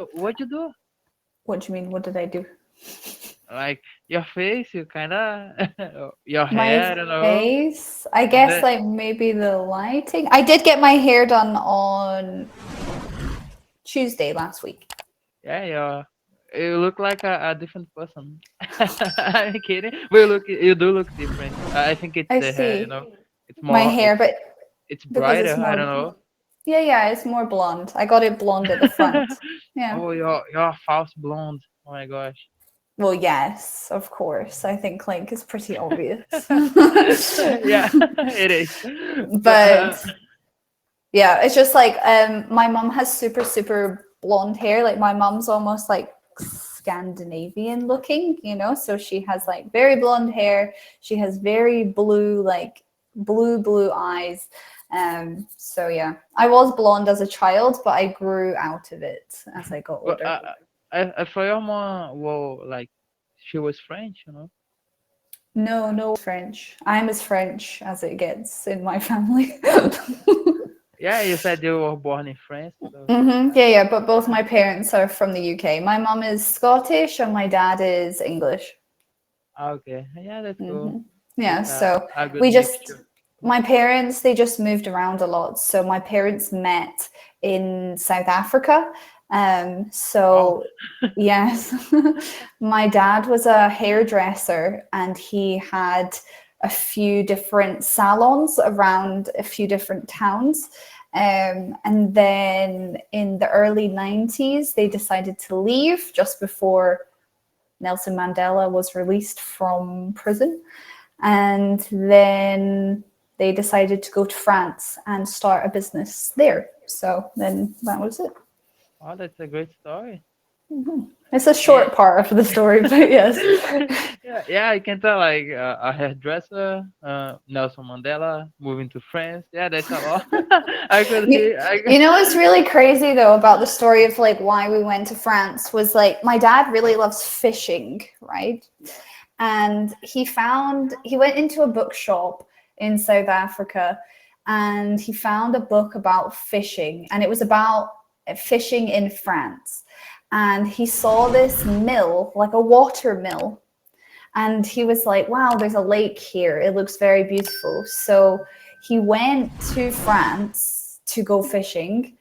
So what you do? What do you mean? What did I do? Like your face, you kinda your My hair, I don't know. face, I guess The like maybe the lighting. I did get my hair done on Tuesday last week. yeah, you look like a different person. I'm kidding, but you do look different. I think it's I the hair, see It's my more, hair, but it's because it's brighter. I don't more, know. yeah, yeah, it's more blonde. I got it blonde at the front. Yeah. Oh, you're a false blonde. Oh my gosh. Well, yes, of course. I think like it's pretty obvious. Yeah, it is. But But yeah, it's just like my mom has super super blonde hair. Like my mom's almost like Scandinavian looking, so she has like very blonde hair. She has very blue, like blue eyes. So yeah, I was blonde as a child, but I grew out of it as I got but older. I thought your mom, well, like she was French. No, no French. I'm as French as it gets in my family. Yeah, you said you were born in France, so Yeah, yeah, but both my parents are from the UK. My mom is Scottish and my dad is English. okay. Yeah, that's cool. Yeah, It's so a good we just, mixture. my parents, they just moved around a lot. So my parents met in South Africa. Wow. So yes, my dad was a hairdresser and he had a few different salons around a few different towns. And then in the early 90s, they decided to leave just before Nelson Mandela was released from prison. And then they decided to go to France and start a business there. So then that was it. Wow, that's a great story. It's a And short part of the story, but yes. yeah, yeah, I can tell like a hairdresser, Nelson Mandela moving to France. Yeah, that's a lot. I could You, hear. you know what's really crazy though about the story of like why we went to France was like my dad really loves fishing, right? And he went into a bookshop in South Africa and he found a book about fishing and it was about fishing in France. And he saw this mill, like a water mill, and he was like, wow, there's a lake here. It looks very beautiful. So he went to France to go fishing.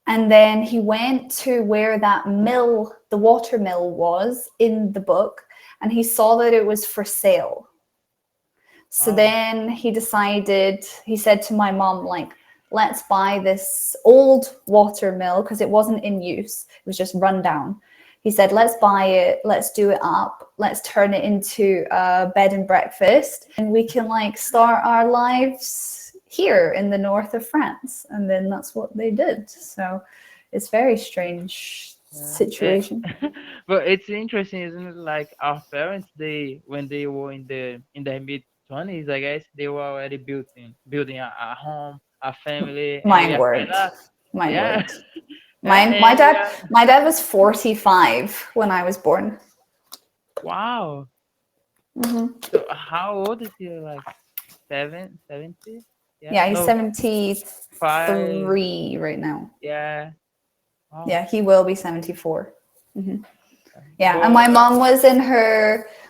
And then he went to where that mill, the water mill, was in the book. And he saw that it was for sale. So Oh, then he said to my mom, like, let's buy this old water mill because it wasn't in use. It was just run down. He said, let's buy it, let's do it up, let's turn it into a bed and breakfast, and we can like start our lives here in the north of France. And then that's what they did. So it's very strange yeah. Eh, situation. but it's interesting, isn't it? Like our parents, they when they were in their mid 20s, I guess they were already building a home, a family, and we Mine are weren't. kinda, Mine yeah, weren't. yeah, Mine, my and we dad, are. my dad was 45 when I was born. Wow. So how old is he? Like 70? Yeah, Yeah, he's no, 5. 73 right now. Yeah. Wow. Yeah, he will be 74. Yeah, and But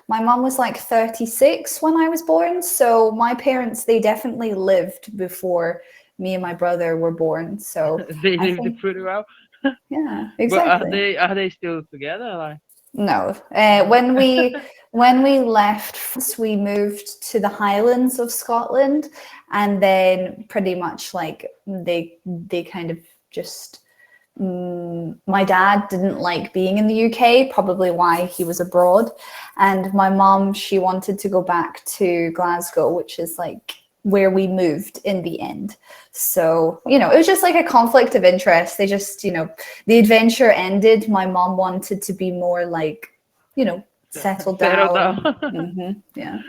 my mom was like 36 when I was born. So my parents, they definitely lived before me and my brother were born. So they I lived think, pretty well. yeah, But exactly. are they still together? Like, No, no. when we left France, we moved to the Highlands of Scotland, and then pretty much like they kind of just my dad didn't like being in the UK, probably why he was abroad. And my mom, she wanted to go back to Glasgow, which is like where we moved in the end. So, it was just like a conflict of interest. They just, the adventure ended. My mom wanted to be more like, settled Settle down. down. Yeah.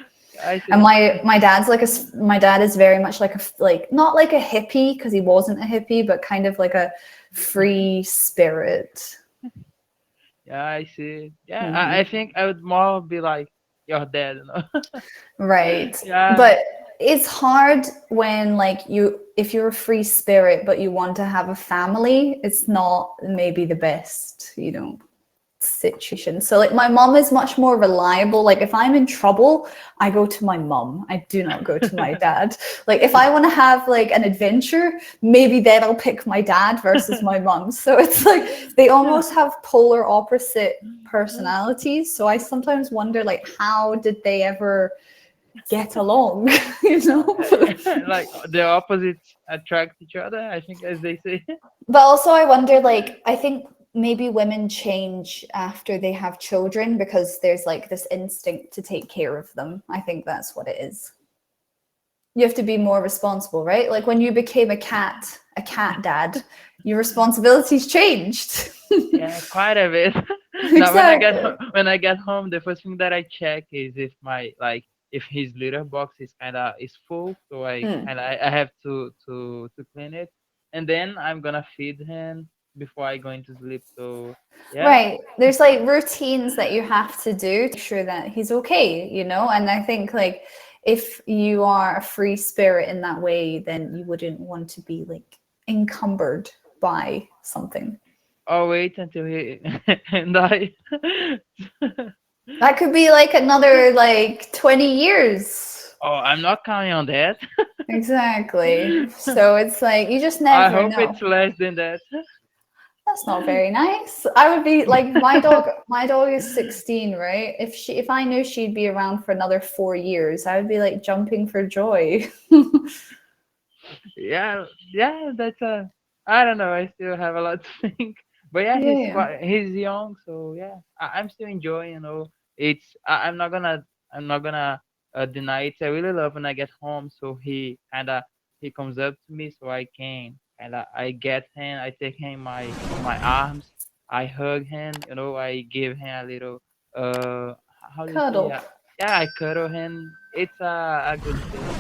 I And see. my dad is very much like not like a hippie because he wasn't a hippie, but kind of like a free spirit. Yeah, I see. Yeah, I think I would more be like your dad. Right. Yeah, But it's hard when like you if you're a free spirit but you want to have a family, it's not maybe the best, situation. So like my mom is much more reliable. Like if I'm in trouble, I go to my mom. I do not go to my dad. Like if I want to have like an adventure, maybe then I'll pick my dad versus my mom. So it's like they almost have polar opposite personalities. So I sometimes wonder like how did they ever get along, you know? Like the opposites attract each other, I think, as they say. But also, I wonder, like, I think maybe women change after they have children because there's like this instinct to take care of them. I think that's what it is. You have to be more responsible, right? Like when you became a cat dad, your responsibilities changed. Yeah, quite a bit. Now, Exactly. when I get home, the first thing that I check is if my like if his litter box is kind of is full, so Mm. I have to clean it, and then I'm gonna feed him before I go into sleep. So yeah. Right. There's like routines that you have to do to make sure that he's okay, And I think like if you are a free spirit in that way, then you wouldn't want to be like encumbered by something. I'll wait until he and I. That could be like another like 20 years. Oh, I'm not counting on that. Exactly. So it's like you just I never hope know. it's less than that. That's not very nice. I would be like my dog is 16, right? If I knew she'd be around for another 4 years, I would be like jumping for joy. Yeah, yeah, that's a. I don't know. I still have a lot to think, but yeah, Yeah, yeah. he's young, so yeah, I'm still enjoying. I'm not gonna deny it. I really love when I get home. So he comes up to me, so I can I get him, I take him in my arms, I hug him. I give him a little how do you say? Cuddle. Yeah, I cuddle him. It's a good feeling.